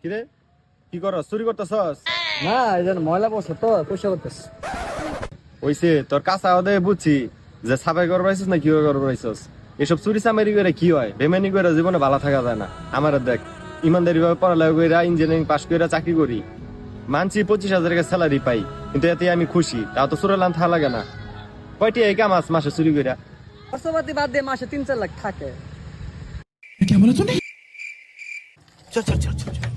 কিরে কি করস, চুরি করতেছস? না এই যে ময়লা পড়ছে তো পয়সা করতেছ। ওইসে তোর কাঁচা ওদে বুঝছি যে সাফাই করবার আইসস না কি করবার আইসস। এসব চুরি চামারি করে কি হয়? বেমানি করে জীবনে ভালো থাকা যায় না। আমার দেখ, ইমানদারি ভাবে পড়ালেখা কইরা ইঞ্জিনিয়ারিং পাস কইরা চাকরি করি, মানছি 25,000 টাকা স্যালারি পাই, কিন্তু এতে আমি খুশি। তাও তো চুরালাম থা লাগে না। কয়টি এই কামাস মাসে চুরি কইরা? খরচপাতি বাদ দিয়ে মাসে 3-4 লাখ থাকে। क्या बोला तूने? चल चल चल चल